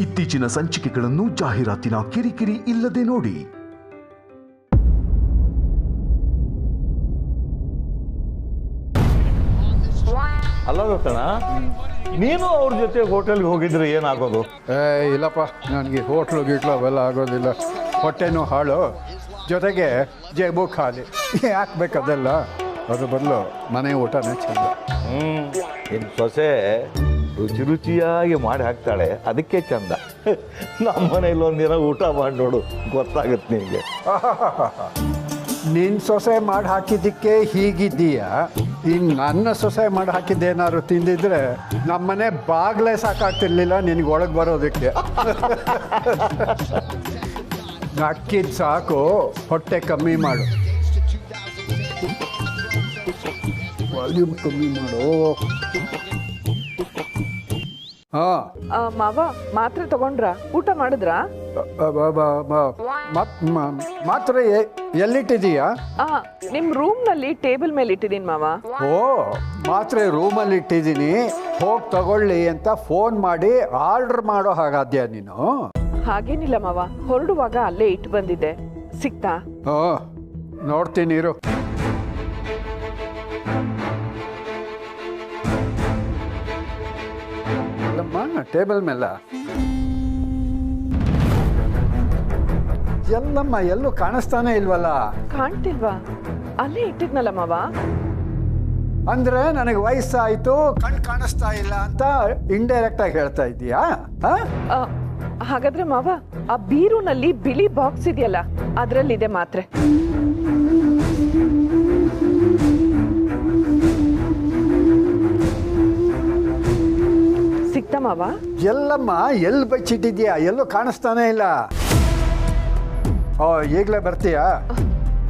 ಇತ್ತೀಚಿನ ಸಂಚಿಕೆಗಳನ್ನು ಜಾಹೀರಾತಿನ ಕಿರಿಕಿರಿ ಇಲ್ಲದೆ ನೋಡಿ. ಅಲ್ಲ ಗೊತ್ತಣ್ಣ, ನೀನು ಅವ್ರ ಜೊತೆ ಹೋಟೆಲ್ಗೆ ಹೋಗಿದ್ರೆ ಏನಾಗೋದು? ಇಲ್ಲಪ್ಪ, ನನಗೆ ಹೋಟ್ಲು ಗಿಟ್ಲು ಅವೆಲ್ಲ ಆಗೋದಿಲ್ಲ. ಹೊಟ್ಟೆನೂ ಹಾಳು, ಜೊತೆಗೆ ಜೇಬು ಖಾಲಿ. ಹಾಕ್ಬೇಕದೆಲ್ಲ. ಅದ್ರ ಬದಲು ಮನೆ ಊಟನೇ ಚಂದ. ನಿಮ್ಮ ಸೊಸೆ ರುಚಿ ರುಚಿಯಾಗಿ ಮಾಡಿ ಹಾಕ್ತಾಳೆ, ಅದಕ್ಕೆ ಚಂದ. ನಮ್ಮ ಮನೇಲಿ ಒಂದಿನ ಊಟ ಮಾಡಿ ನೋಡು, ಗೊತ್ತಾಗುತ್ತೆ ನಿನಗೆ. ನಿನ್ನ ಸೊಸೆ ಮಾಡಿ ಹಾಕಿದ್ದಕ್ಕೆ ಹೀಗಿದ್ದೀಯ. ಇನ್ನು ನನ್ನ ಸೊಸೆ ಮಾಡಿ ಹಾಕಿದ್ದೇನಾದ್ರು ತಿಂದಿದ್ರೆ ನಮ್ಮನೆ ಬಾಗ್ಲೇ ಸಾಕಾಗ್ತಿರ್ಲಿಲ್ಲ ನಿನಗೆ ಒಳಗೆ ಬರೋದಕ್ಕೆ. ಅಕ್ಕಿದ್ ಸಾಕು, ಹೊಟ್ಟೆ ಕಮ್ಮಿ ಮಾಡು, ವಾಲ್ಯೂಮ್ ಕಮ್ಮಿ ಮಾಡು. ಮಾವ ಮಾತ್ರೆ ತಗೊಂಡ್ರ? ಊಟ ಮಾಡಿದ್ರಾ? ಮಾತ್ರ ಎಲ್ಲಿಟ್ಟಿದೀಯಾ? ನಿಮ್ ರೂಮ್ ನಲ್ಲಿ ಟೇಬಲ್ ಮೇಲೆ ಇಟ್ಟಿದ್ದೀನಿ ಮಾವ. ಓ, ಮಾತ್ರೆ ರೂಮಲ್ಲಿ ಇಟ್ಟಿದ್ದೀನಿ, ಹೋಗಿ ತಗೊಳ್ಳಿ ಅಂತ ಫೋನ್ ಮಾಡಿ ಆರ್ಡರ್ ಮಾಡೋ ಹಾಗಾದ್ಯಾ ನೀನು? ಹಾಗೇನಿಲ್ಲ ಮಾವ, ಹೊರಡುವಾಗ ಅಲ್ಲೇ ಇಟ್ಟು ಬಂದಿದ್ದೆ. ಸಿಕ್ತಾ? ನೋಡ್ತೀನಿ ಇರು. ಟೇಬಲ್ ಮೇಲ ಎಲ್ಲಮ್ಮ, ಎಲ್ಲೂ ಕಾಣಿಸ್ತಾನೆ ಇಲ್ವಲ್ಲ? ಕಾಣ್ತಿಲ್ವಾ? ಅಲ್ಲೇ ಇಟ್ಟಿದ್ನಲ್ಲ ಮಾವ. ಅಂದ್ರೆ ನನಗೆ ವಯಸ್ಸಾಯ್ತು, ಕಣ್ ಕಾಣಿಸ್ತಾ ಇಲ್ಲ ಅಂತ ಇಂಡೈರೆಕ್ಟ್ ಆಗಿ ಹೇಳ್ತಾ ಇದೀಯಾ? ಹಾಗಾದ್ರೆ ಮಾವ, ಆ ಬೀರುನಲ್ಲಿ ಬಿಳಿ ಬಾಕ್ಸ್ ಇದೆಯಲ್ಲ, ಅದ್ರಲ್ಲಿದೆ ಮಾತ್ರೆ. ಸಿಕ್ತಾ ಮಾವ? ಎಲ್ಲಮ್ಮ, ಎಲ್ಲಿ ಬಚ್ಚಿಟ್ಟಿದ್ಯಾ? ಎಲ್ಲೂ ಕಾಣಿಸ್ತಾನೆ ಇಲ್ಲ. ಈಗಲೇ ಬರ್ತೀಯಾ?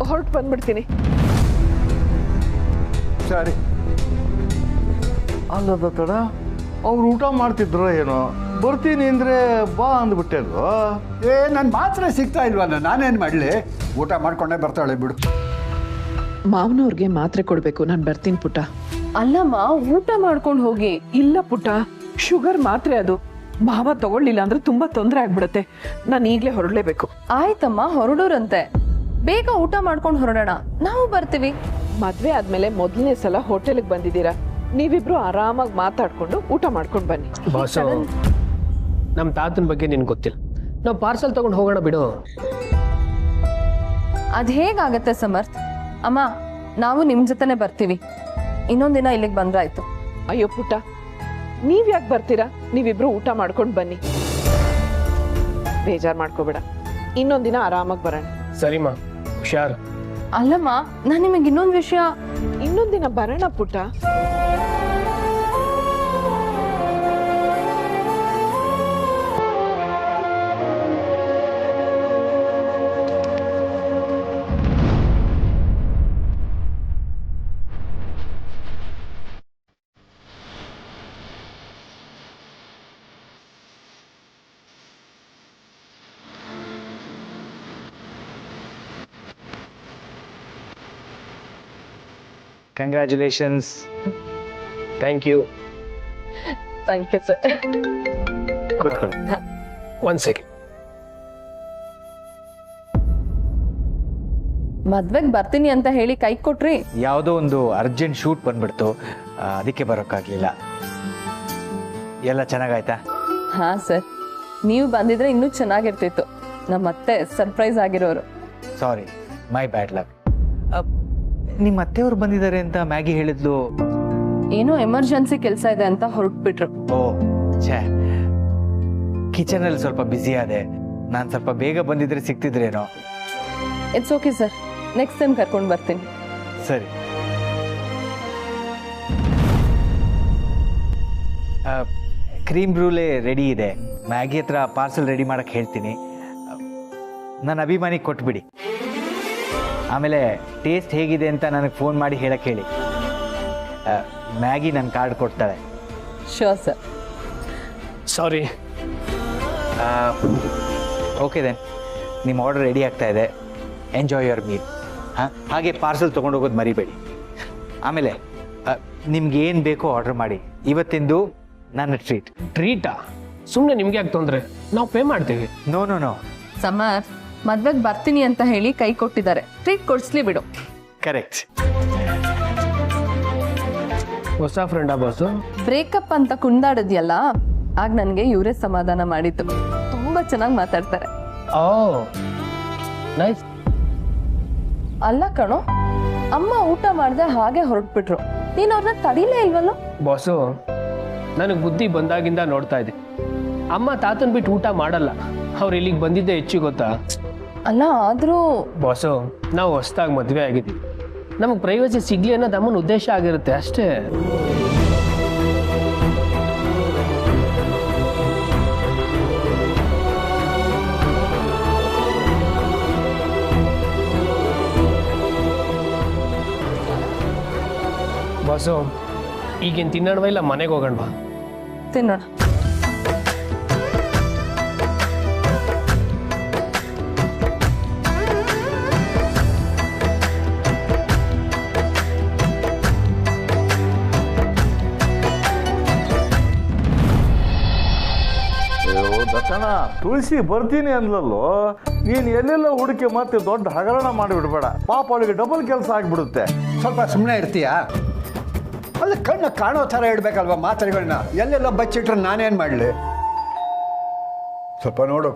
ಹೊರಟು ಬಂದ್ಬಿಡ್ತೀನಿ. ಸರಿ. ಅಲ್ಲದ ತಡ, ಅವ್ರು ಊಟ ಮಾಡ್ತಿದ್ರು ಏನೋ, ಬರ್ತೀನಿ ಅಂದ್ರೆ ಬಾ ಅಂದ್ಬಿಟ್ಟೆಲ್ವ? ನನ್ನ ಮಾತ್ರೆ ಸಿಗ್ತಾ ಇಲ್ವಲ್ಲ, ನಾನೇನು ಮಾಡಲಿ? ಊಟ ಮಾಡ್ಕೊಂಡೇ ಬರ್ತಾಳೆ ಬಿಡು. ಮಾವನವ್ರಿಗೆ ಮಾತ್ರೆ ಕೊಡ್ಬೇಕು, ನಾನು ಬರ್ತೀನಿ ಪುಟ್ಟ. ಅಲ್ಲಮ್ಮ, ಊಟ ಮಾಡ್ಕೊಂಡು ಹೋಗಿ. ಇಲ್ಲ ಪುಟ್ಟ, ಶುಗರ್ ಮಾತ್ರೆ ಅದು. ಮಾವ ತಗೊಳ್ಳಿಲ್ಲ ಅಂದ್ರೆ ತುಂಬಾ ತೊಂದರೆ ಆಗ್ಬಿಡುತ್ತೆ. ನಾನು ಈಗ್ಲೇ ಹೊರಡ್ಲೇಬೇಕು. ಆಯ್ತಮ್ಮ, ಹೊರಡೋರಂತೆ. ಬೇಗ ಊಟ ಮಾಡ್ಕೊಂಡು ಹೊರಡೋಣ, ನಾವು ಬರ್ತೀವಿ. ಮದ್ವೆ ಆದ್ಮೇಲೆ ಮೊದಲನೇ ಸಲ ಹೋಟೆಲ್ಗೆ ಬಂದಿದ್ದೀರಾ, ನೀವಿಬ್ರು ಆರಾಮಾಗಿ ಮಾತಾಡ್ಕೊಂಡು ಊಟ ಮಾಡ್ಕೊಂಡು ಬನ್ನಿ. ಬಾಸು, ನಮ್ಮ ತಾತನ ಬಗ್ಗೆ ನಿನ್ಗೆ ಗೊತ್ತಿಲ್ಲ, ನಾವು ಪಾರ್ಸಲ್ ತಗೊಂಡು ಹೋಗೋಣ ಬಿಡು. ಅದ್ ಹೇಗಾಗತ್ತೆ ಸಮರ್ಥ್? ಅಮ್ಮ, ನಾವು ನಿಮ್ ಜೊತೆನೆ ಬರ್ತೀವಿ. ಇನ್ನೊಂದಿನ ಇಲ್ಲಿಗೆ ಬಂದ್ರಾಯ್ತು. ಅಯ್ಯೋ ಪುಟ್ಟ, ನೀವ್ ಯಾಕೆ ಬರ್ತೀರಾ? ನೀವಿಬ್ರು ಊಟ ಮಾಡ್ಕೊಂಡು ಬನ್ನಿ, ಬೇಜಾರ್ ಮಾಡ್ಕೋಬೇಡ. ಇನ್ನೊಂದಿನ ಆರಾಮಾಗಿ ಬರೋಣ. ಸರಿಮಾ, ಹುಷಾರ್. ಅಲ್ಲಮ್ಮ, ನಾನು ನಿಮಗೆ ಇನ್ನೊಂದು ವಿಷಯ. ಇನ್ನೊಂದಿನ ಬರೋಣ ಪುಟ್ಟ. Congratulations. Thank you. Thank you sir. ಒಂದ್ ಸೆಕೆಂಡ್. ಮದ್ವೆಗೆ ಬರ್ತೀನಿ ಅಂತ ಹೇಳಿ ಕೈ ಕೊಟ್ರಿ. ಯಾವುದೋ ಒಂದು ಅರ್ಜೆಂಟ್ ಶೂಟ್ ಬಂದ್ಬಿಡ್ತು, ಅದಕ್ಕೆ ಬರೋಕ್ಕಾಗಲಿಲ್ಲ. ಎಲ್ಲ ಚೆನ್ನಾಗಾಯ್ತಾ? ಹಾ ಸರ್, ನೀವು ಬಂದಿದ್ರೆ ಇನ್ನೂ ಚೆನ್ನಾಗಿರ್ತಿತ್ತು. ನಮ್ಮ ಅತ್ತೆ ಸರ್ಪ್ರೈಸ್ ಆಗಿರೋರು. ಸಾರಿ, ಮೈ ಬ್ಯಾಡ್ ಲಕ್. ನಿಮ್ಮ ಅತ್ತೆಯವ್ರು ಬಂದಿದ್ದಾರೆ ಅಂತ ಮ್ಯಾಗಿ ಹೇಳಿದ್ಲು. ಏನೋ ಎಮರ್ಜೆನ್ಸಿ ಕೆಲಸ ಇದೆ ಅಂತ ಹೊರಟ್ಬಿಟ್ರು. ಓ ಛೇ, ಕಿಚನಲ್ಲಿ ಸ್ವಲ್ಪ ಬ್ಯುಸಿ ಆದೆ. ನಾನು ಸ್ವಲ್ಪ ಬೇಗ ಬಂದಿದ್ರೆ ಸಿಗ್ತಿದ್ರೇನೋ. It's okay sir, next time ಕರ್ಕೊಂಡು ಬರ್ತೀನಿ. ಸರಿ. ಕ್ರೀಮ್ ಬ್ರೂಲೆ ರೆಡಿ ಇದೆ, ಮ್ಯಾಗಿ ಹತ್ರ ಪಾರ್ಸಲ್ ರೆಡಿ ಮಾಡಕ್ಕೆ ಹೇಳ್ತೀನಿ. ನನ್ನ ಅಭಿಮಾನಿಗೆ ಕೊಟ್ಬಿಡಿ. ಆಮೇಲೆ ಟೇಸ್ಟ್ ಹೇಗಿದೆ ಅಂತ ನನಗೆ ಫೋನ್ ಮಾಡಿ ಹೇಳಕ್ಕೆ ಹೇಳಿ. ಮ್ಯಾಗಿ ನನ್ನ ಕಾರ್ಡ್ ಕೊಡ್ತಾಳೆ. Sure sir. Sorry. Okay then, ನಿಮ್ಮ ಆರ್ಡರ್ ರೆಡಿ ಆಗ್ತಾ ಇದೆ. Enjoy your meal. ಹಾಗೆ ಪಾರ್ಸಲ್ ತೊಗೊಂಡೋಗೋದು ಮರಿಬೇಡಿ. ಆಮೇಲೆ ನಿಮ್ಗೆ ಏನು ಬೇಕೋ ಆರ್ಡರ್ ಮಾಡಿ. ಇವತ್ತಿಂದು ನನ್ನ ಟ್ರೀಟಾ? ಸುಮ್ಮನೆ ನಿಮ್ಗೆ ಯಾಕೆ ತೊಂದರೆ, ನಾವು ಪೇ ಮಾಡ್ತೀವಿ. No no no. ಸಮರ್, ಮದ್ವೆಗೆ ಬರ್ತೀನಿ ಅಂತ ಹೇಳಿ ಕೈ ಕೊಟ್ಟಿದ್ದಾರೆ, ಟ್ರೀಟ್ ಕೊಡಿಸ್ಲಿ ಬಿಡು. ಕರೆಕ್ಟ್. ಹೊಸ ಫ್ರೆಂಡಾ ಬಾಸು? ಬ್ರೇಕಪ್ ಅಂತ ಕುಂದಾಡಿದ್ಯಲ್ಲ, ಆಗ ನನಗೆ ಇವರೇ ಸಮಾಧಾನ ಮಾಡಿದ್ದು. ತುಂಬಾ ಚೆನ್ನಾಗಿ ಮಾತಾಡ್ತಾರೆ. ಓ ನೈಸ್. ಅಲ್ಲ ಕಣೋ, ಅಮ್ಮ ಊಟ ಮಾಡ್ದೆ ಹಾಗೆ ಹೊರಟ್ಬಿಟ್ರು, ನೀನು ಅವ್ರನ್ನ ತಡಿಲೇ ಇಲ್ವಲ್ಲೋ? ಬಾಸು, ನನಗೆ ಬುದ್ಧಿ ಬಂದಾಗಿಂದ ನೋಡ್ತಾ ಇದ್ದೆ, ಅಮ್ಮ ತಾತನ್ ಬಿಟ್ಟು ಊಟ ಮಾಡಲ್ಲ. ಅವ್ರು ಇಲ್ಲಿಗೆ ಬಂದಿದ್ದೆ ಹೆಚ್ಚು ಗೊತ್ತಾ? ಅಲ್ಲ ಆದ್ರೂ ಬಾಸು, ನಾವು ಹೊಸ್ದಾಗಿ ಮದುವೆ ಆಗಿದ್ದೀವಿ, ನಮಗೆ ಪ್ರೈವಸಿ ಸಿಗ್ಲಿ ಅನ್ನೋದು ಅಮ್ಮನ ಉದ್ದೇಶ ಆಗಿರುತ್ತೆ ಅಷ್ಟೇ. ಬಾಸು, ಈಗಿನ ತಿನ್ನೋಣವಾ ಇಲ್ಲ ಮನೆಗೆ ಹೋಗೋಣವಾ? ತಿನ್ನೋಣ. ದತ್ತಣ್ಣ, ತುಳಸಿ ಬರ್ತೀನಿ ಅಂದ್ಲಲ್ಲೋ, ನೀನು ಎಲ್ಲೆಲ್ಲ ಹುಡುಕಿ ಮತ್ತೆ ದೊಡ್ಡ ಹಗರಣ ಮಾಡಿಬಿಡ್ಬೇಡ. ಪಾಪ ಅವಳಿಗೆ ಡಬಲ್ ಕೆಲಸ ಆಗಿಬಿಡುತ್ತೆ. ಸ್ವಲ್ಪ ಸುಮ್ಮನೆ ಇರ್ತೀಯಾ? ಅಲ್ಲ, ಕಣ್ಣು ಕಾಣೋ ಥರ ಇಡಬೇಕಲ್ವ ಮಾತ್ರೆಗಳನ್ನ. ಎಲ್ಲೆಲ್ಲ ಬಚ್ಚಿಟ್ರೆ ನಾನೇನು ಮಾಡಲಿ? ಸ್ವಲ್ಪ ನೋಡು.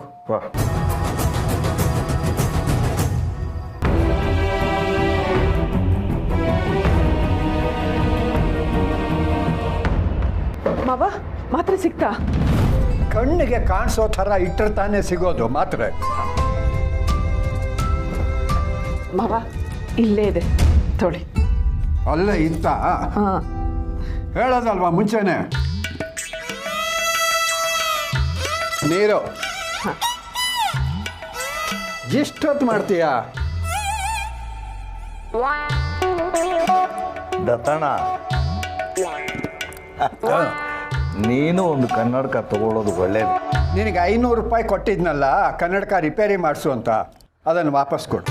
ಮಾವ, ಮಾತ್ರೆ ಸಿಕ್ತಾ? ಕಣ್ಣಿಗೆ ಕಾಣಿಸೋ ಥರ ಇಟ್ಟರೆ ತಾನೇ ಸಿಗೋದು ಮಾತ್ರೆ. ಮಾವ, ಇಲ್ಲೇ ಇದೆ ತೊಳಿ. ಅಲ್ಲೇ ಇಂತ ಹಾ, ಹೇಳೋದಲ್ವಾ ಮುಂಚೆನೆ. ನೀರು ಎಷ್ಟೊತ್ತು ಮಾಡ್ತೀಯಾ? ದತ್ತಣ್ಣ, ನೀನು ಒಂದು ಕನ್ನಡಕ ತಗೊಳ್ಳೋದು ಒಳ್ಳೇದು. ನಿನಗೆ 500 ರೂಪಾಯಿ ಕೊಟ್ಟಿದ್ನಲ್ಲ ಕನ್ನಡಕ ರಿಪೇರಿ ಮಾಡಿಸು ಅಂತ, ಅದನ್ನು ವಾಪಸ್ ಕೊಡು.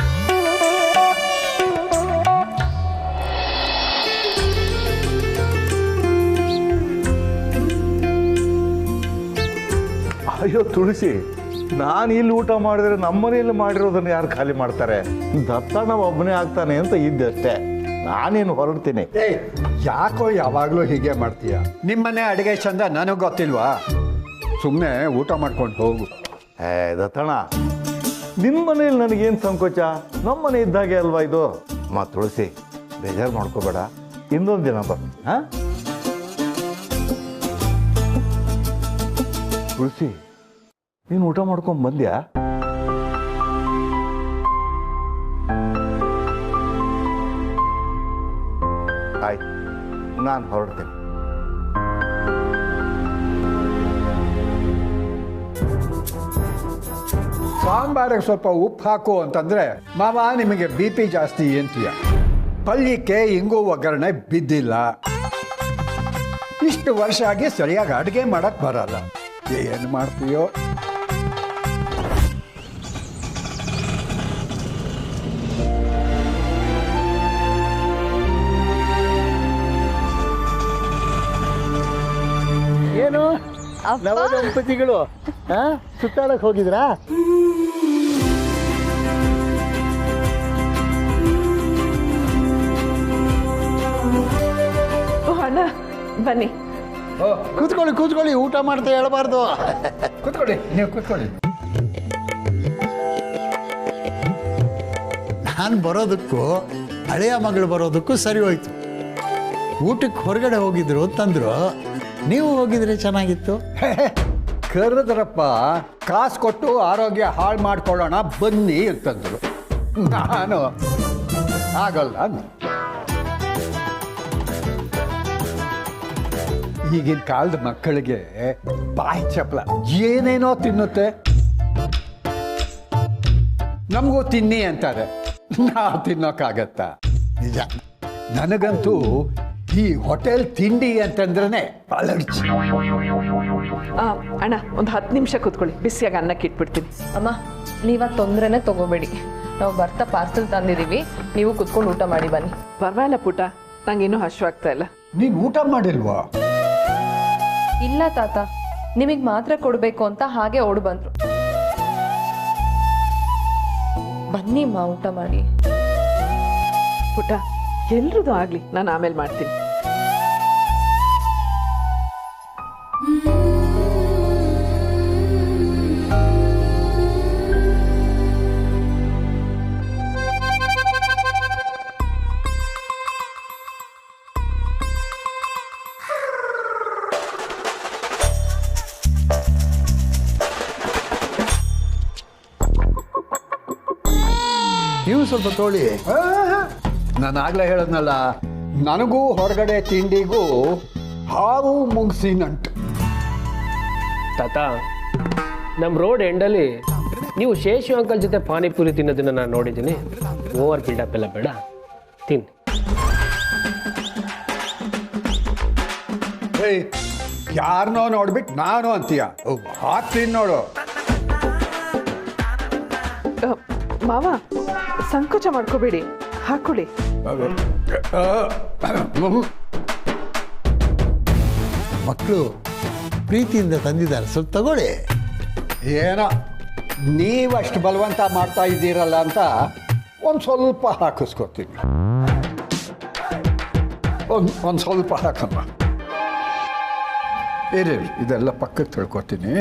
ಅಯ್ಯೋ ತುಳಸಿ, ನಾನು ಇಲ್ಲಿ ಊಟ ಮಾಡಿದ್ರೆ ನಮ್ಮನೆಯಲ್ಲಿ ಮಾಡಿರೋದನ್ನು ಯಾರು ಖಾಲಿ ಮಾಡ್ತಾರೆ? ದತ್ತಣ್ಣ ಒಬ್ಬನೇ ಆಗ್ತಾನೆ ಅಂತ ಇದ್ದಷ್ಟೇ, ನಾನೇನು ಹೊರಡ್ತೀನಿ. ಏಯ್, ಯಾಕೋ ಯಾವಾಗಲೂ ಹೀಗೆ ಮಾಡ್ತೀಯ? ನಿಮ್ಮನೆ ಅಡುಗೆ ಚಂದ ನನಗೆ ಗೊತ್ತಿಲ್ವಾ? ಸುಮ್ಮನೆ ಊಟ ಮಾಡ್ಕೊಂಡು ಹೋಗು. ದತ್ತಣ್ಣ, ನಿಮ್ಮ ಮನೇಲಿ ನನಗೇನು ಸಂಕೋಚ? ನಮ್ಮ ಮನೆ ಇದ್ದಾಗೆ ಅಲ್ವಾ ಇದು? ತುಳಸಿ, ಬೇಜಾರು ಮಾಡ್ಕೋಬೇಡ, ಇನ್ನೊಂದು ದಿನ ಬಾ. ಹಾಂ ತುಳಸಿ, ನೀನು ಊಟ ಮಾಡ್ಕೊಂಡು ಬಂದ್ಯಾ? ಆಯ್ತು, ನಾನು ಹೊರಡ್ತೇನೆ. ಸಾಂಬಾರಿಗೆ ಸ್ವಲ್ಪ ಉಪ್ಪು ಹಾಕು ಅಂತಂದ್ರೆ ಮಾವ ನಿಮಗೆ BP ಜಾಸ್ತಿ ಅಂತೀಯ. ಪಲ್ಯಕ್ಕೆ ಇಂಗು ಒಗ್ಗರಣೆ ಬಿದ್ದಿಲ್ಲ. ಇಷ್ಟು ವರ್ಷ ಆಗಿ ಸರಿಯಾಗಿ ಅಡುಗೆ ಮಾಡಕ್ ಬರಲ್ಲ. ಏನು ಮಾಡ್ತೀಯೋ? ಏನು ನವ ದಂಪತಿಗಳು ಸುತ್ತಾಡಕ್ ಹೋಗಿದ್ರಾ? ಅಣ್ಣ ಬನ್ನಿ. ಕೂತ್ಕೊಳ್ಳಿ, ಊಟ ಮಾಡ್ತಾ ಹೇಳಬಾರ್ದು. ಕೂತ್ಕೊಳ್ಳಿ, ನೀವು ಕೂತ್ಕೊಳ್ಳಿ. ನಾನು ಬರೋದಕ್ಕೂ ಹಳೆಯ ಮಗಳು ಬರೋದಕ್ಕೂ ಸರಿ ಹೋಯ್ತು. ಊಟಕ್ಕೆ ಹೊರಗಡೆ ಹೋಗಿದ್ರು ಅಂತಂದ್ರು, ನೀವು ಹೋಗಿದ್ರೆ ಚೆನ್ನಾಗಿತ್ತು. ಕರೆದ್ರಪ್ಪ, ಕಾಸು ಕೊಟ್ಟು ಆರೋಗ್ಯ ಹಾಳು ಮಾಡ್ಕೊಳ್ಳೋಣ ಬನ್ನಿ ಅಂತಂದ್ರು. ನಾನು ಆಗಲ್ಲ ಅಂದೆ. ಈಗಿನ ಕಾಲದ ಮಕ್ಕಳಿಗೆ ಬಾಯಿ ಚಪ್ಪಲ, ಏನೇನೋ ತಿನ್ನುತ್ತೆ. ನಮಗೂ ತಿನ್ನಿ ಅಂತಾರೆ, ನಾವು ತಿನ್ನೋಕ್ಕಾಗತ್ತಾ? ನಿಜ. ನನಗಂತೂ ಈ ಹೋಟೆಲ್ ತಿಂಡಿ ಅಂತಂದ್ರೆ ಅಲರ್ಜಿ. ಅಣ್ಣ, ಒಂದು 10 ನಿಮಿಷ ಕೂತ್ಕೊಳ್ಳಿ, ಬಿಸಿಯಾಗಿ ಅನ್ನಕ್ಕೆ ಇಟ್ಬಿಡ್ತೀನಿ. ಅಮ್ಮ, ನೀವ ತೊಂದ್ರೆನೆ ತಗೋಬೇಡಿ, ನಾವು ಬರ್ತಾ ಪಾರ್ಸಲ್ ತಂದಿದ್ದೀವಿ, ನೀವು ಕುತ್ಕೊಂಡು ಊಟ ಮಾಡಿ ಬನ್ನಿ. ಪರವಾಗಿಲ್ಲ ಪುಟ, ನಂಗೇನು ಹಶ್ವಾಗ್ತಾ ಇಲ್ಲ. ನೀನು ಊಟ ಮಾಡಿಲ್ವಾ? ಇಲ್ಲ ತಾತ, ನಿಮಗೆ ಮಾತ್ರ ಕೊಡಬೇಕು ಅಂತ ಹಾಗೆ ಓಡ್ ಬಂದ್ರು. ಬನ್ನಿ ಅಮ್ಮ, ಊಟ ಮಾಡಿ. ಪುಟ್ಟ, ಎಲ್ರದ್ದು ಆಗ್ಲಿ, ನಾನು ಆಮೇಲೆ ಮಾಡ್ತೀನಿ. ನೀವು ಸ್ವಲ್ಪ ತೋಳಿ. ನಾನು ಆಗ್ಲೇ ಹೇಳದ್ನಲ್ಲ, ನನಗೂ ಹೊರಗಡೆ ತಿಂಡಿಗೂ ಹಾವು ಮುಗಿಸಿ ನಂಟು. ತಾತ, ನಮ್ಮ ರೋಡ್ ಎಂಡಲ್ಲಿ ನೀವು ಶೇಷು ಅಂಕಲ್ ಜೊತೆ ಪಾನಿಪುರಿ ತಿನ್ನೋದನ್ನ ನಾನು ನೋಡಿದ್ದೀನಿ. ಓವರ್ ಬಿಲ್ಡಪ್ ಎಲ್ಲ ಬೇಡ, ತಿನ್ನಿ. ಯಾರನ್ನೋ ನೋಡ್ಬಿಟ್ಟು ನಾನು ಅಂತೀಯ? ಹಾಕ್ತೀನಿ ನೋಡು. ಮಾವ, ಸಂಕೋಚ ಮಾಡ್ಕೋಬೇಡಿ, ಹಾಕೊಳ್ಳಿ. ಮಕ್ಕಳು ಪ್ರೀತಿಯಿಂದ ತಂದಿದ್ದಾರೆ, ಸ್ವಲ್ಪ ತಗೊಳ್ಳಿ. ಏನೋ ನೀವಷ್ಟು ಬಲವಂತ ಮಾಡ್ತಾ ಇದ್ದೀರಲ್ಲ ಅಂತ ಒಂದು ಸ್ವಲ್ಪ ಹಾಕಿಸ್ಕೊತೀನಿ. ಒಂದು ಸ್ವಲ್ಪ ಹಾಕಮ್ಮ. ಇರಿ, ಇದೆಲ್ಲ ಪಕ್ಕಕ್ಕೆ ತಿಳ್ಕೊತೀನಿ.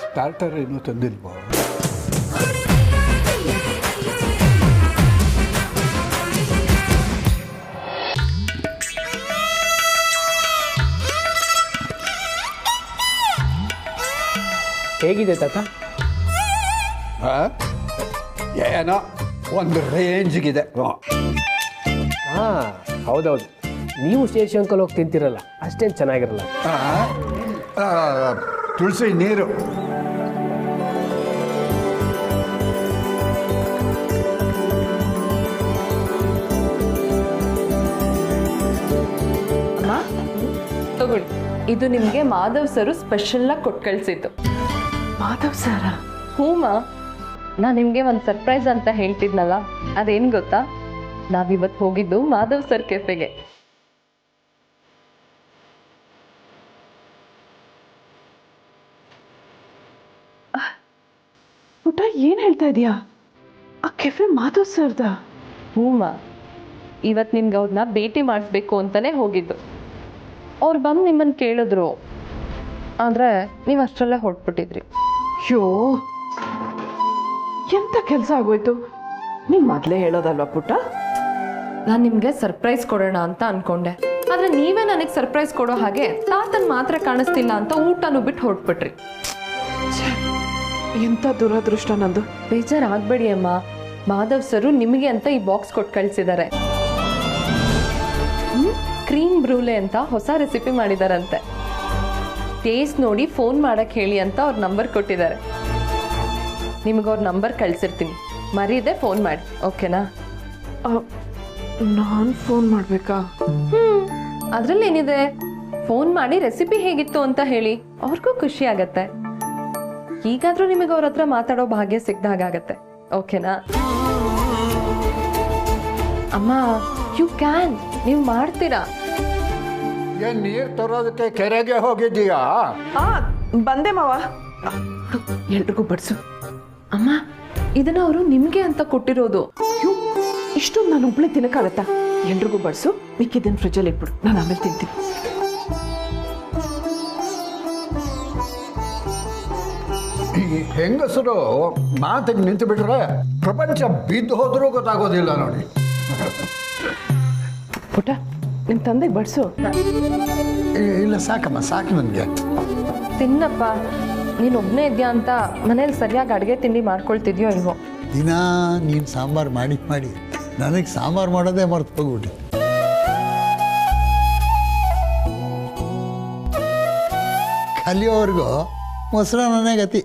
ಸ್ಟಾರ್ಟರ್ ಏನೂ ತಂದಿಲ್ವಾ? ಹೇಗಿದೆ ತಾತ? ಏನೋ ಒಂದು ರೇಂಜ್ಗಿದೆ. ಹಾಂ, ಹೌದೌದು. ನೀವು ಶೇಷು ಅಂಕಲ್ ಹೋಗಿ ತಿಂತಿರಲ್ಲ, ಅಷ್ಟೇನು ಚೆನ್ನಾಗಿರಲ್ಲ. ತುಳಸಿ ನೀರು. ತಗೊಳ್ಳಿ, ಇದು ನಿಮ್ಗೆ ಮಾಧವ್ ಸರು ಸ್ಪೆಷಲ್ ಆಗಿ ಕೊಟ್ಟು ಕಳ್ಸಿದ್ದು. ಮಾಧವ್ ಸರ? ಹೂಮಾ, ನಾನು ನಿಮ್ಗೆ ಒಂದು ಸರ್ಪ್ರೈಸ್ ಅಂತ ಹೇಳ್ತಿದ್ನಲ್ಲ, ಅದೇನು ಗೊತ್ತಾ? ನಾವಿವತ್ತು ಹೋಗಿದ್ದು ಮಾಧವ್ ಸರ್ ಕೆಫೆಗೆ. ಪುಟ್ಟ, ಏನ್ ಹೇಳ್ತಾ ಇದೀಯಾ? ಆ ಕೆಫೆ ಮಾಧವ್ ಸರ್ದ? ಹೂಮಾ, ಇವತ್ತು ನಿಮ್ಗೆ ಅವ್ರನ್ನ ಭೇಟಿ ಮಾಡಿಸ್ಬೇಕು ಅಂತಾನೆ ಹೋಗಿದ್ದು. ಅವ್ರು ಬಂದು ನಿಮ್ಮನ್ನು ಕೇಳಿದ್ರು, ಆದರೆ ನೀವು ಅಷ್ಟರಲ್ಲೇ ಹೊರಟ್ಬಿಟ್ಟಿದ್ರಿ. ಅಯ್ಯೋ, ಎಂತ ಕೆಲಸ ಆಗೋಯ್ತು. ನೀನ್ ಮೊದಲೇ ಹೇಳೋದಲ್ವಾ ಪುಟ್ಟ? ನಾನು ನಿಮಗೆ ಸರ್ಪ್ರೈಸ್ ಕೊಡೋಣ ಅಂತ ಅನ್ಕೊಂಡೆ, ಆದರೆ ನೀವೇ ನನಗೆ ಸರ್ಪ್ರೈಸ್ ಕೊಡೋ ಹಾಗೆ ತಾತನ್ ಮಾತ್ರ ಕಾಣಿಸ್ತಿಲ್ಲ ಅಂತ ಊಟನೂ ಬಿಟ್ಟು ಹೊರಟ್ಬಿಟ್ರಿ. ಎಂತ ದುರದೃಷ್ಟ ನಂದು. ಬೇಜಾರಾಗಬೇಡಿ ಅಮ್ಮ, ಮಾಧವ್ ಸರು ನಿಮಗೆ ಅಂತ ಈ ಬಾಕ್ಸ್ ಕೊಟ್ಟು ಕಳಿಸಿದ್ದಾರೆ. ಕ್ರೀಮ್ ಬ್ರೂಲೆ ಅಂತ ಹೊಸ ರೆಸಿಪಿ ಮಾಡಿದಾರಂತೆ. ಟೇಸ್ಟ್ ನೋಡಿ ಫೋನ್ ಮಾಡಕ್ಕೆ ಹೇಳಿ ಅಂತ ಅವ್ರ ನಂಬರ್ ಕೊಟ್ಟಿದ್ದಾರೆ. ನಿಮ್ಗೆ ಅವ್ರ ನಂಬರ್ ಕಳಿಸಿರ್ತೀನಿ, ಮರೀದೆ ಫೋನ್ ಮಾಡಿ, ಓಕೆನಾ? ನಾನು ಫೋನ್ ಮಾಡಬೇಕಾ? ಅದರಲ್ಲಿ ಏನಿದೆ, ಫೋನ್ ಮಾಡಿ ರೆಸಿಪಿ ಹೇಗಿತ್ತು ಅಂತ ಹೇಳಿ, ಅವ್ರಿಗೂ ಖುಷಿ ಆಗತ್ತೆ. ಈಗಾದ್ರೂ ನಿಮಗೆ ಅವ್ರ ಹತ್ರ ಮಾತಾಡೋ ಭಾಗ್ಯ ಸಿಗ್ದಾಗತ್ತೆ, ಓಕೆನಾ? ಅಮ್ಮ, ಯು ಕ್ಯಾನ್, ನೀವು ಮಾಡ್ತೀರಾ. ಏನ್ ನೀರು ತರೋದಕ್ಕೆ ಕೆರೆಗೆ ಹೋಗಿದ್ದೀಯಾ? ಬಂದೆ ಮಾವ. ಎಲ್ರಿಗೂ ಬಡ್ಸು. ಅಮ್ಮ, ಇದನ್ನ ಅವರು ನಿಮ್ಗೆ ಅಂತ ಕೊಟ್ಟಿರೋದು. ಇಷ್ಟೊಂದು ನಾನು ಒಬ್ಳೆ ತಿನ್ನಕ್ಕಾಗತ್ತಾ? ಎಲ್ರಿಗೂ ಬಡ್ಸು, ಮಿಕ್ಕಿದ್ದನ್ನು ಫ್ರಿಜ್ಜಲ್ಲಿ ಇಟ್ಬಿಡು, ನಾನು ಆಮೇಲೆ ತಿಂತೀನಿ. ಈ ಹೆಂಗಸರು ಮಾತಿಗೆ ನಿಂತು ಬಿಟ್ರೆ ಪ್ರಪಂಚ ಬಿದ್ದು ಹೋದ್ರೂ ಗೊತ್ತಾಗೋದಿಲ್ಲ ನೋಡಿ. ಪುಟ್ಟ, ನಿಮ್ಮ ತಂದೆಗೆ ಬಡ್ಸು. ಇಲ್ಲ ಸಾಕಮ್ಮ, ಸಾಕು ನನಗೆ. ತಿನ್ನಪ್ಪ, ನೀನೊಬ್ಬನೇ ಇದ್ಯಾ ಅಂತ ಮನೇಲಿ ಸರಿಯಾಗಿ ಅಡುಗೆ ತಿಂಡಿ ಮಾಡ್ಕೊಳ್ತಿದ್ಯೋ ಇಲ್ವೋ? ದಿನ ನೀನು ಸಾಂಬಾರು ಮಾಡಿ ಮಾಡಿ ನನಗೆ ಸಾಂಬಾರು ಮಾಡೋದೇ ಮರ್ತು ಹೋಗ್ಬಿಟ್ಟು. ಕಲಿಯೋವರೆಗೂ ಮೊಸರನ್ನೇ ಗತಿ.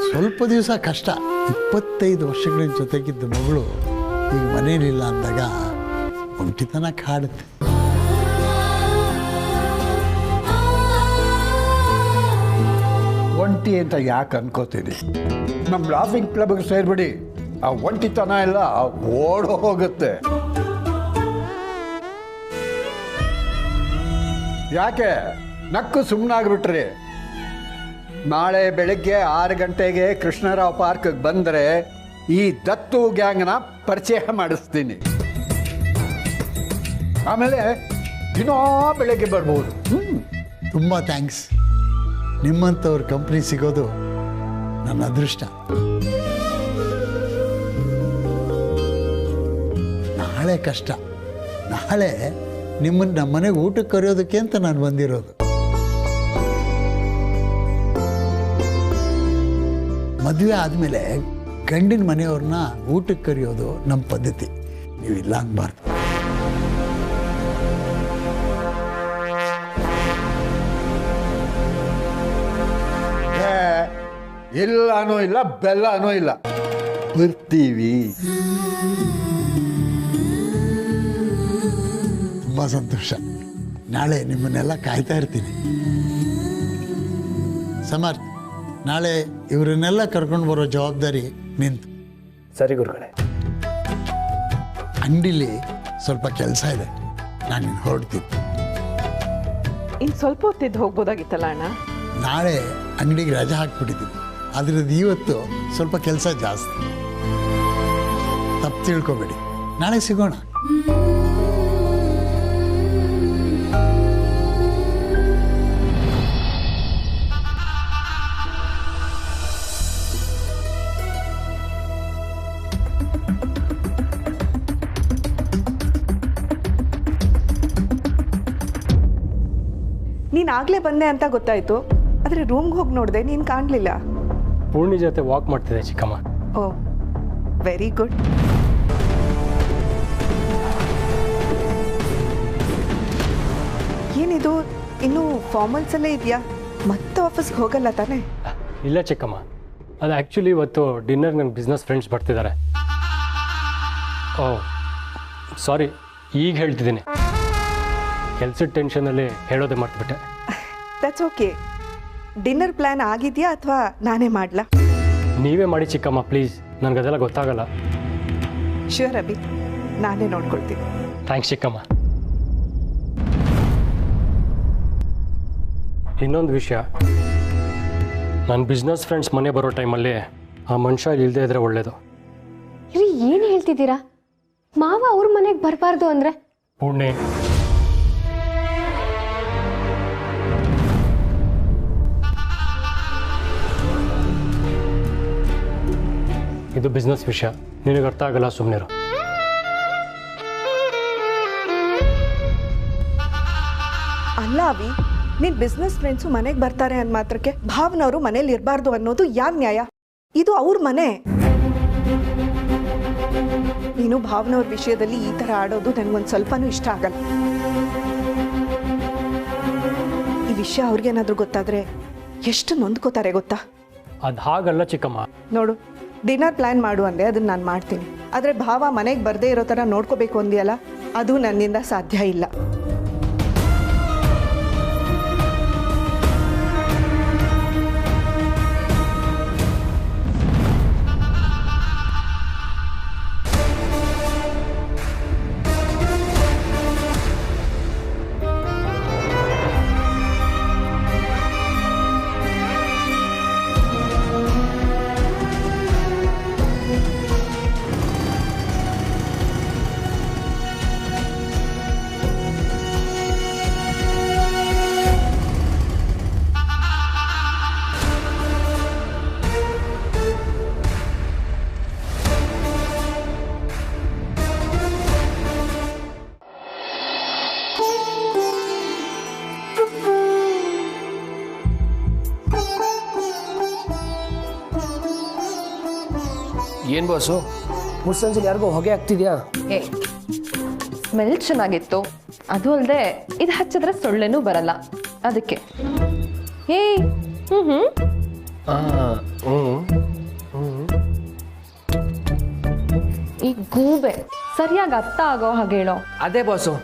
ಸ್ವಲ್ಪ ದಿವಸ ಕಷ್ಟ. 25 ವರ್ಷಗಳ ಜೊತೆಗಿದ್ದ ಮಗಳು ಈಗ ಮನೇಲಿಲ್ಲ ಅಂದಾಗ ಒಂಟಿತನ ಕಾಡುತ್ತೆ. ಒಂಟಿ ಅಂತ ಯಾಕೆ ಅನ್ಕೋತೀನಿ? ನಮ್ಮ ಲಾಫಿಂಗ್ ಕ್ಲಬ್ಗೆ ಸೇರ್ಬಿಡಿ, ಆ ಒಂಟಿತನ ಎಲ್ಲ ಓಡ್ ಹೋಗುತ್ತೆ. ಯಾಕೆ ನಕ್ಕು ಸುಮ್ಮನಾಗ್ಬಿಟ್ರಿ? ನಾಳೆ ಬೆಳಗ್ಗೆ 6 ಗಂಟೆಗೆ ಕೃಷ್ಣರಾವ್ ಪಾರ್ಕ್ಗೆ ಬಂದರೆ ಈ ದತ್ತು ಗ್ಯಾಂಗ್ನ ಪರಿಚಯ ಮಾಡಿಸ್ತೀನಿ. ಆಮೇಲೆ ದಿನಾ ಬೆಳಗ್ಗೆ ಬರ್ಬೋದು. ತುಂಬ ಥ್ಯಾಂಕ್ಸ್. ನಿಮ್ಮಂಥವ್ರ ಕಂಪ್ನಿ ಸಿಗೋದು ನನ್ನ ಅದೃಷ್ಟ. ನಾಳೆ ಕಷ್ಟ. ನಾಳೆ ನಿಮ್ಮನ್ನು ನಮ್ಮ ಮನೆಗೆ ಊಟಕ್ಕೆ ಕರೆಯೋದಕ್ಕೆ ಅಂತ ನಾನು ಬಂದಿರೋದು. ಮದುವೆ ಆದಮೇಲೆ ಗಂಡಿನ ಮನೆಯವ್ರನ್ನ ಊಟಕ್ಕೆ ಕರೆಯೋದು ನಮ್ಮ ಪದ್ಧತಿ. ನೀವು ಇಲ್ಲ ಅನ್ಬಾರ್ದು. ಇಲ್ಲನೂ ಇಲ್ಲ, ಬೆಲ್ಲನೂ ಇಲ್ಲ. ಬರ್ತೀವಿ. ತುಂಬ ಸಂತೋಷ. ನಾಳೆ ನಿಮ್ಮನ್ನೆಲ್ಲ ಕಾಯ್ತಾ ಇರ್ತೀನಿ. ಸಮರ್ಥ್, ನಾಳೆ ಇವರನ್ನೆಲ್ಲ ಕರ್ಕೊಂಡು ಬರೋ ಜವಾಬ್ದಾರಿ ನಿಂತು. ಸರಿ ಗುರುಗಳೇ. ಅಂಗಡಿಲಿ ಸ್ವಲ್ಪ ಕೆಲಸ ಇದೆ, ನಾನು ಹೊರಡ್ತೀನಿ. ಇನ್ನು ಸ್ವಲ್ಪ ಹೊತ್ತಿದ್ದು ಹೋಗ್ಬೋದಾಗಿತ್ತಲ್ಲ ಅಣ್ಣ? ನಾಳೆ ಅಂಗಡಿಗೆ ರಜೆ ಹಾಕ್ಬಿಟ್ಟಿದ್ದೀನಿ. ಅದ್ರದ್ದು ಇವತ್ತು ಸ್ವಲ್ಪ ಕೆಲಸ ಜಾಸ್ತಿ. ತಪ್ಪು ತಿಳ್ಕೊಬೇಡಿ. ನಾಳೆ ಸಿಗೋಣ. ನೀನು ಆಗಲೇ ಬಂದೆ ಅಂತ ಗೊತ್ತಾಯಿತು, ಆದರೆ ರೂಮ್ಗೆ ಹೋಗಿ ನೋಡಿದೆ, ನೀನು ಕಾಣಲಿಲ್ಲ. ಪೂರ್ಣಿ ಜೊತೆ ವಾಕ್ ಮಾಡ್ತಿದ್ದೆ ಚಿಕ್ಕಮ್ಮ. ಓ, ವೆರಿ ಗುಡ್. ಏನಿದು, ಇನ್ನೂ ಫಾರ್ಮಲ್ಸಲ್ಲೇ ಇದೆಯಾ? ಮತ್ತೆ ಆಫೀಸ್ಗೆ ಹೋಗಲ್ಲ ತಾನೇ? ಇಲ್ಲ ಚಿಕ್ಕಮ್ಮ, ಅದು ಆ್ಯಕ್ಚುಲಿ ಇವತ್ತು ಡಿನ್ನರ್ ನನ್ನ ಬಿಸ್ನೆಸ್ ಫ್ರೆಂಡ್ಸ್ ಬರ್ತಿದ್ದಾರೆ. ಓ ಸಾರಿ, ಈಗ ಹೇಳ್ತಿದ್ದೀನಿ. ಕೆಲಸದ ಟೆನ್ಷನಲ್ಲಿ ಹೇಳೋದೇ ಮರ್ತ್ಬಿಟ್ಟೆ. That's okay. ಡಿನ್ನರ್ ಪ್ಲ್ಯಾನ್ ಆಗಿದೆಯಾ ಅಥವಾ ನಾನೇ ಮಾಡಲಾ? ನೀವೇ ಮಾಡಿ ಚಿಕ್ಕಮ್ಮ ಪ್ಲೀಸ್, ನನಗದೆಲ್ಲ ಗೊತ್ತಾಗಲ್ಲ. ಶ್ಯೂರ್ ಅಭಿ, ನಾನೇ ನೋಡ್ಕೊಳ್ತೀನಿ. ಥ್ಯಾಂಕ್ಸ್ ಚಿಕ್ಕಮ್ಮ. ಇನ್ನೊಂದು ವಿಷಯ, ನನ್ನ ಬಿಸ್ನೆಸ್ ಫ್ರೆಂಡ್ಸ್ ಮನೆ ಬರೋ ಟೈಮಲ್ಲಿ ಆ ಮನುಷ್ಯ ಇಲ್ಲದೆ ಇದ್ರೆ ಒಳ್ಳೇದು. ಇರಿ, ಏನು ಹೇಳ್ತಿದ್ದೀರಾ? ಮಾವ ಅವ್ರ ಮನೆಗೆ ಬರಬಾರ್ದು ಅಂದರೆ? ಪುಣ್ಯ, ಇದು ಬಿಸ್ನೆಸ್ ವಿಷಯ, ನಿನಗೆ ಅರ್ಥ ಆಗಲ್ಲ, ಸುಮ್ಮನಿರು. ಅಲ್ಲ ಅಭಿ, ನಿನ್ನ ಬಿಸ್ನೆಸ್ ಫ್ರೆಂಡ್ಸು ಮನೆಗೆ ಬರ್ತಾರೆ ಅಂದ ಮಾತ್ರಕ್ಕೆ ಭಾವನವರು ಮನೇಲಿ ಇರಬಾರ್ದು ಅನ್ನೋದು ಯಾಕೆ ನ್ಯಾಯ? ಇದು ಅವ್ರ ಮನೆ. ನೀನು ಭಾವನವ್ರ ವಿಷಯದಲ್ಲಿ ಈ ಥರ ಆಡೋದು ನನಗೊಂದು ಸ್ವಲ್ಪನೂ ಇಷ್ಟ ಆಗಲ್ಲ. ಈ ವಿಷಯ ಅವ್ರಿಗೇನಾದ್ರೂ ಗೊತ್ತಾದರೆ ಎಷ್ಟು ನೊಂದ್ಕೋತಾರೆ ಗೊತ್ತಾ? ಅದು ಹಾಗಲ್ಲ ಚಿಕ್ಕಮ್ಮ. ನೋಡು, ಡಿನ್ನರ್ ಪ್ಲ್ಯಾನ್ ಮಾಡು ಅಂದೆ, ಅದನ್ನು ನಾನು ಮಾಡ್ತೀನಿ. ಆದರೆ ಭಾವ ಮನೆಗೆ ಬರದೇ ಇರೋ ಥರ ನೋಡ್ಕೋಬೇಕು ಅಂದಿಯಲ್ಲ, ಅದು ನನ್ನಿಂದ ಸಾಧ್ಯ ಇಲ್ಲ. ಏನು ಬಾಸು, ಮುಸ್ಸಂಜೆಲಿ ಯಾರಿಗೋ ಹೊಗೆ ಆಗ್ತಿದ್ಯಾ? ಏ, ಸ್ಮೆಲ್ ಚೆನ್ನಾಗಿತ್ತು. ಅದು ಅಲ್ಲದೆ ಇದು ಹಚ್ಚಿದ್ರೆ ಸೊಳ್ಳೆನೂ ಬರಲ್ಲ, ಅದಕ್ಕೆ. ಏಯ್, ಈ ಗೂಬೆ ಸರಿಯಾಗಿ ಅರ್ಥ ಆಗೋ ಹಾಗೆ ಹೇಳೋ. ಅದೇ ಬಾಸು,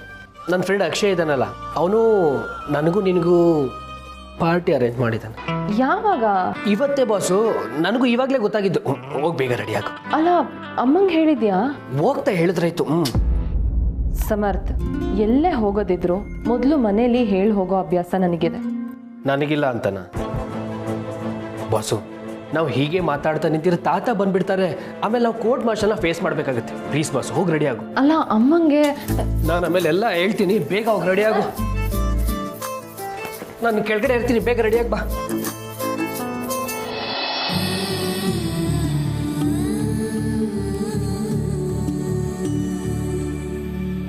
ನನ್ನ ಫ್ರೆಂಡ್ ಅಕ್ಷಯ್ ಇದ್ದಾನಲ್ಲ, ಅವನು ನನಗೂ ನಿನಗೂ ಪಾರ್ಟಿ ಅರೇಂಜ್ ಮಾಡಿದ್ದಾನೆ. ಯಾವಾಗ? ಇವತ್ತೇ ಬಾಸು, ನನಗೂ ಇವಾಗಲೇ ಗೊತ್ತಾಗಿದ್ದು. ಹೋಗಿ ಬೇಗ ರೆಡಿ ಆಗು. ಅಲ್ಲ, ಅಮ್ಮಂಗೆ ಹೇಳಿದ್ಯಾ? ಹೋಗ್ತಾ ಹೇಳಿದ್ರಾಯ್ತು. ಸಮರ್ಥ್, ಎಲ್ಲೇ ಹೋಗೋದಿದ್ರು ಮೊದಲು ಮನೇಲಿ ಹೇಳಿ ಹೋಗೋ ಅಭ್ಯಾಸ ನನಗಿದೆ. ನನಗಿಲ್ಲ ಅಂತನ ಬಾಸು. ನಾವು ಹೀಗೆ ಮಾತಾಡ್ತಾ ನಿಂತಿರೋ ತಾತ ಬಂದ್ಬಿಡ್ತಾರೆ, ಆಮೇಲೆ ನಾವು ಕೋರ್ಟ್ ಮಾರ್ಷಲ್ನ ಫೇಸ್ ಮಾಡಬೇಕಾಗುತ್ತೆ. ಪ್ಲೀಸ್ ಬಾಸು, ಹೋಗಿ ರೆಡಿ ಆಗು. ಅಲ್ಲ ಅಮ್ಮಂಗೆ ನಾನು ಆಮೇಲೆ ಎಲ್ಲ ಹೇಳ್ತೀನಿ, ಬೇಗ ಹೋಗಿ ರೆಡಿ ಆಗು. ನಾನು ಕೆಳಗಡೆ ಇರ್ತೀನಿ, ಬೇಗ ರೆಡಿ ಆಗಿ ಬಾ.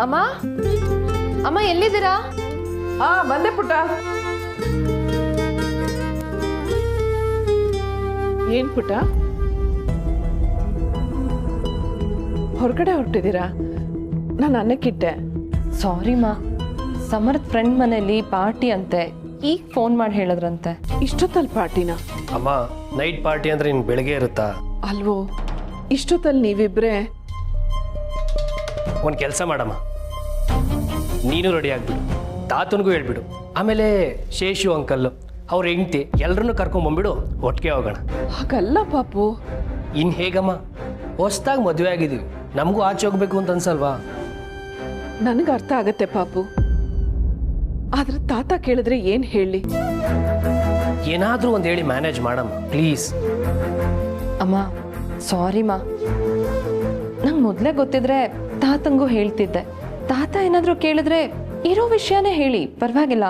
ಅಮ್ಮ ಅಮ್ಮ ಎಲ್ಲಿದ್ದೀರಾ? ಬಂದೆ ಪುಟ್ಟ. ಏನ್ ಪುಟ್ಟ, ಹೊರಗಡೆ ಹೊರಟಿದ್ದೀರಾ? ನಾನು ಅನ್ನಕ್ಕಿಟ್ಟೆ. ಸಾರಿ ಮಾ, ಸಮರ್ಥ್ ಫ್ರೆಂಡ್ ಮನೇಲಿ ಪಾರ್ಟಿ ಅಂತೆ, ಈಗ ಫೋನ್ ಮಾಡಿ ಹೇಳಿದ್ರಂತೆ. ಇಷ್ಟೊತ್ತಲ್ಲಿ ಪಾರ್ಟಿನ? ಅಮ್ಮ, ನೈಟ್ ಪಾರ್ಟಿ ಅಂದ್ರೆ ಇನ್ನು ಬೆಳಗ್ಗೆ ಇರುತ್ತಾ? ಅಲ್ವೋ, ಇಷ್ಟೊತ್ತಲ್ಲಿ ನೀವಿಬ್ರೆ. ಒಂದು ಕೆಲಸ ಮಾಡಮ್ಮ, ನೀನು ರೆಡಿ ಆಗ್ಬಿಡು, ತಾತನಿಗೂ ಹೇಳ್ಬಿಡು, ಆಮೇಲೆ ಶೇಷು ಅಂಕಲ್ಲು ಅವ್ರ ಹೆಂಡ್ತಿ ಎಲ್ಲರನ್ನೂ ಕರ್ಕೊಂಬಂದ್ಬಿಡು, ಒಟ್ಟಿಗೆ ಹೋಗೋಣ. ಹಾಗಲ್ಲ ಪಾಪು. ಇನ್ನು ಹೇಗಮ್ಮ, ಹೊಸ್ದಾಗಿ ಮದುವೆ ಆಗಿದ್ದೀವಿ, ನಮಗೂ ಆಚೆ ಹೋಗ್ಬೇಕು ಅಂತ ಅನ್ಸಲ್ವಾ? ನನಗೆ ಅರ್ಥ ಆಗತ್ತೆ ಪಾಪು, ಆದ್ರೆ ತಾತ ಕೇಳಿದ್ರೆ ಏನ್ ಹೇಳಿ? ಏನಾದರೂ ಒಂದು ಹೇಳಿ ಮ್ಯಾನೇಜ್ ಮಾಡಮ್ಮ ಪ್ಲೀಸ್. ಅಮ್ಮ ಸಾರಿ ಮಾ, ನಂಗೆ ಮೊದಲೇ ಗೊತ್ತಿದ್ರೆ ತಾತಂಗೂ ಹೇಳ್ತಿದ್ದೆ. ತಾತ ಏನಾದರೂ ಕೇಳಿದ್ರೆ ಇರೋ ವಿಷಯನೇ ಹೇಳಿ, ಪರವಾಗಿಲ್ಲ.